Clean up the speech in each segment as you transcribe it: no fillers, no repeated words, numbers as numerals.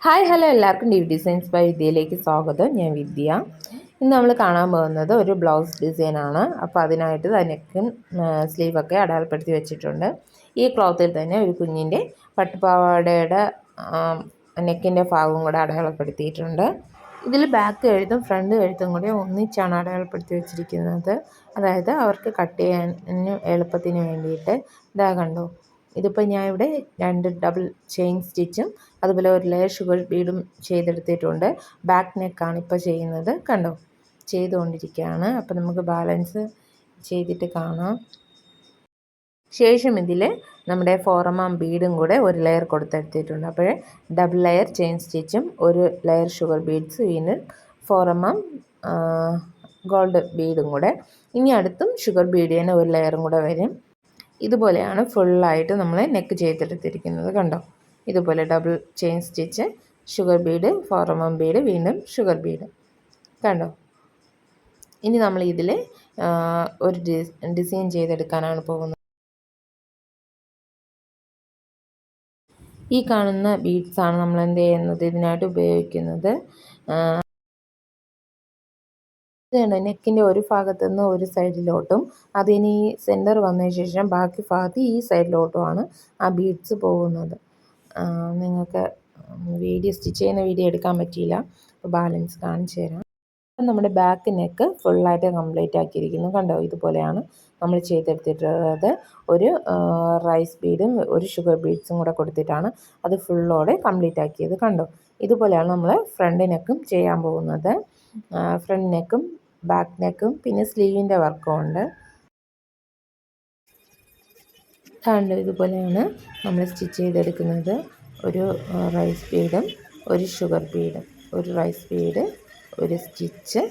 Hi hello എല്ലാവർക്കും D designs by വിദ്യയിലേക്ക് സ്വാഗതം. ഞാൻ വിദ്യ. ഇന്ന് നമ്മൾ കാണാൻ പോകുന്നത് ഒരു ബ്ലൗസ് ഡിസൈനാണ്. അപ്പോൾ അതിനായിട്ട് നെക്കും സ്ലീവൊക്കെ അടയാളപ്പെടുത്തി വെച്ചിട്ടുണ്ട്. ഈ ക്ലോത്തിൽ തന്നെ ഒരു കുഞ്ഞിൻ്റെ പട്ടുപാവാടയുടെ നെക്കിൻ്റെ ഭാഗവും കൂടെ അടയാളപ്പെടുത്തിയിട്ടുണ്ട്. ഇതിൽ ബാക്ക് കഴുത്തും ഫ്രണ്ട് കഴുത്തും കൂടി ഒന്നിച്ചാണ് അടയാളപ്പെടുത്തി വെച്ചിരിക്കുന്നത്. അതായത് അവർക്ക് കട്ട് ചെയ്യാൻ എളുപ്പത്തിന് വേണ്ടിയിട്ട്. ഇതാ കണ്ടോ, ഇതിപ്പോൾ ഞാൻ ഇവിടെ 2 ഡബിൾ ചെയിൻ സ്റ്റിച്ചും അതുപോലെ ഒരു ലെയർ ഷുഗർ ബീഡും ചെയ്തെടുത്തിട്ടുണ്ട്. ബാക്ക് നെക്കാണ് ഇപ്പോൾ ചെയ്യുന്നത്. കണ്ടോ, ചെയ്തുകൊണ്ടിരിക്കുകയാണ്. അപ്പോൾ നമുക്ക് ബാലൻസ് ചെയ്തിട്ട് കാണാം. ശേഷം ഇതിൽ നമ്മുടെ ഫോറമാം ബീഡും കൂടെ ഒരു ലെയർ കൊടുത്തെടുത്തിട്ടുണ്ട്. അപ്പോൾ ഡബിൾ ലെയർ ചെയിൻ സ്റ്റിച്ചും ഒരു ലെയർ ഷുഗർ ബീഡ്സ്, വീണ്ടും ഫോറമാം ഗോൾഡ് ബീഡും കൂടെ. ഇനി അടുത്തും ഷുഗർ ബീഡ് തന്നെ ഒരു ലെയറും കൂടെ വരും. ഇതുപോലെയാണ് ഫുള്ളായിട്ട് നമ്മൾ നെക്ക് ചെയ്തെടുത്തിരിക്കുന്നത്. കണ്ടോ, ഇതുപോലെ double chain stitch, sugar bead, ഫോറമം ബീഡ്, വീണ്ടും ഷുഗർ ബീഡ്. കണ്ടോ, ഇനി നമ്മൾ ഇതിൽ ഒരു ഡിസൈൻ ചെയ്തെടുക്കാനാണ് പോകുന്നത്. ഈ കാണുന്ന ബീഡ്സാണ് നമ്മൾ എന്ത് ചെയ്യുന്നത്, ഇതിനായിട്ട് ഉപയോഗിക്കുന്നത്. ഇതുണ്ട്, നെക്കിൻ്റെ ഒരു ഭാഗത്തു നിന്ന് ഒരു സൈഡിലോട്ടും അതിന് ഈ സെൻറ്റർ വന്നതിന് ശേഷം ബാക്കി ഭാഗത്ത് ഈ സൈഡിലോട്ടുമാണ് ആ ബീഡ്സ് പോകുന്നത്. നിങ്ങൾക്ക് സ്റ്റിച്ച് ചെയ്യുന്ന വീഡിയോ എടുക്കാൻ പറ്റിയില്ല, അപ്പോൾ ബാലൻസ് കാണിച്ചു തരാം. അപ്പം നമ്മുടെ ബാക്ക് നെക്ക് ഫുള്ളായിട്ട് കംപ്ലീറ്റ് ആക്കിയിരിക്കുന്നു. കണ്ടോ, ഇതുപോലെയാണ് നമ്മൾ ചെയ്തെടുത്തിട്ടുള്ളത്. ഒരു റൈസ് ബീഡും ഒരു ഷുഗർ ബീഡ്സും കൂടെ കൊടുത്തിട്ടാണ് അത് ഫുള്ളോടെ കംപ്ലീറ്റ് ആക്കിയത്. കണ്ടോ, ഇതുപോലെയാണ് നമ്മൾ ഫ്രണ്ട് നെക്കും ചെയ്യാൻ പോകുന്നത്. ഫ്രണ്ട് നെക്കും ബാക്ക് നെക്കും പിന്നെ സ്ലീവിൻ്റെ വർക്കും ഉണ്ട്. കണ്ടോ, ഇതുപോലെയാണ് നമ്മൾ സ്റ്റിച്ച് ചെയ്തെടുക്കുന്നത്. ഒരു റൈസ് ബീഡും ഒരു ഷുഗർ ബീഡും, ഒരു റൈസ് ബീഡ്, ഒരു സ്റ്റിച്ച്,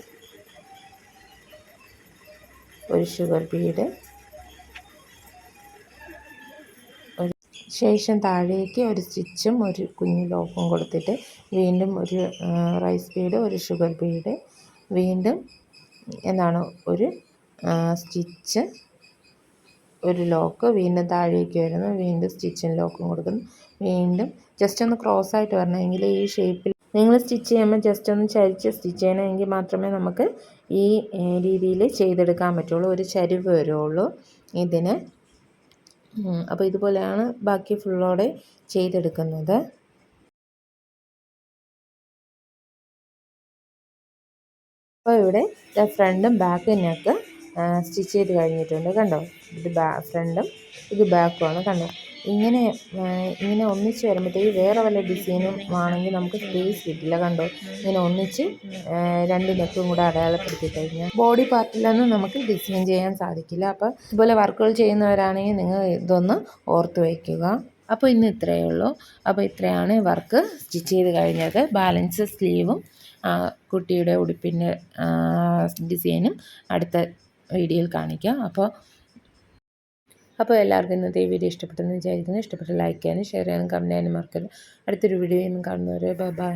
ഒരു ഷുഗർ ബീഡ്, ശേഷം താഴേക്ക് ഒരു സ്റ്റിച്ചും ഒരു കുഞ്ഞു ലോക്കും കൊടുത്തിട്ട് വീണ്ടും ഒരു റൈസ് ബീഡ്, ഒരു ഷുഗർ ബീഡ്, വീണ്ടും ഒരു സ്റ്റിച്ച്, ഒരു ലോക്ക്, വീണ്ടും താഴേക്ക് വരുന്നു, വീണ്ടും സ്റ്റിച്ചും ലോക്കും കൊടുക്കുന്നു. വീണ്ടും ജസ്റ്റ് ഒന്ന് ക്രോസ് ആയിട്ട് വരണമെങ്കിൽ ഈ ഷേപ്പിൽ നിങ്ങൾ സ്റ്റിച്ച് ചെയ്യുമ്പോൾ ജസ്റ്റ് ഒന്ന് ചരിച്ച് സ്റ്റിച്ച് ചെയ്യണമെങ്കിൽ മാത്രമേ നമുക്ക് ഈ രീതിയിൽ ചെയ്തെടുക്കാൻ പറ്റുള്ളൂ. ഒരു ചരിവ് വരുള്ളൂ ഇതിന്. അപ്പോൾ ഇതുപോലെയാണ് ബാക്കി ഫുള്ളോടെ ചെയ്തെടുക്കുന്നത്. അപ്പോൾ ഇവിടെ ഫ്രണ്ടും ബാക്കും നെക്ക് സ്റ്റിച്ച് ചെയ്ത് കഴിഞ്ഞിട്ടുണ്ട്. കണ്ടോ, ഇത് ഫ്രണ്ടും ഇത് ബാക്കുമാണ്. കണ്ടോ, ഇങ്ങനെ ഒന്നിച്ച് വരുമ്പോഴത്തേക്ക് വേറെ വല്ല ഡിസൈനും ആണെങ്കിൽ നമുക്ക് സ്പേസ് കിട്ടില്ല. കണ്ടോ, ഇങ്ങനെ ഒന്നിച്ച് 2 നെക്കും കൂടെ അടയാളപ്പെടുത്തി കഴിഞ്ഞാൽ ബോഡി പാർട്ടിലൊന്നും നമുക്ക് ഡിസൈൻ ചെയ്യാൻ സാധിക്കില്ല. അപ്പോൾ ഇതുപോലെ വർക്കുകൾ ചെയ്യുന്നവരാണെങ്കിൽ നിങ്ങൾ ഇതൊന്ന് ഓർത്ത് വയ്ക്കുക. അപ്പോൾ ഇന്ന് ഇത്രയേ ഉള്ളൂ. അപ്പോൾ ഇത്രയാണ് വർക്ക് സ്റ്റിച്ച് ചെയ്ത് കഴിഞ്ഞത്. ബാലൻസ് സ്ലീവും കുട്ടിയുടെ ഉടുപ്പിൻ്റെ ഡിസൈനും അടുത്ത വീഡിയോയിൽ കാണിക്കാം. അപ്പോൾ എല്ലാവർക്കും ഇന്നത്തെ ഈ വീഡിയോ ഇഷ്ടപ്പെട്ടെന്ന് വിചാരിക്കുന്നു. ഇഷ്ടപ്പെട്ട ലൈക്ക് ചെയ്യാനും ഷെയർ ചെയ്യാനും കമൻറ്റ് ചെയ്യാനും മറക്കരുത്. അടുത്തൊരു വീഡിയോയിൽ കാണുന്നവരെ ബൈ.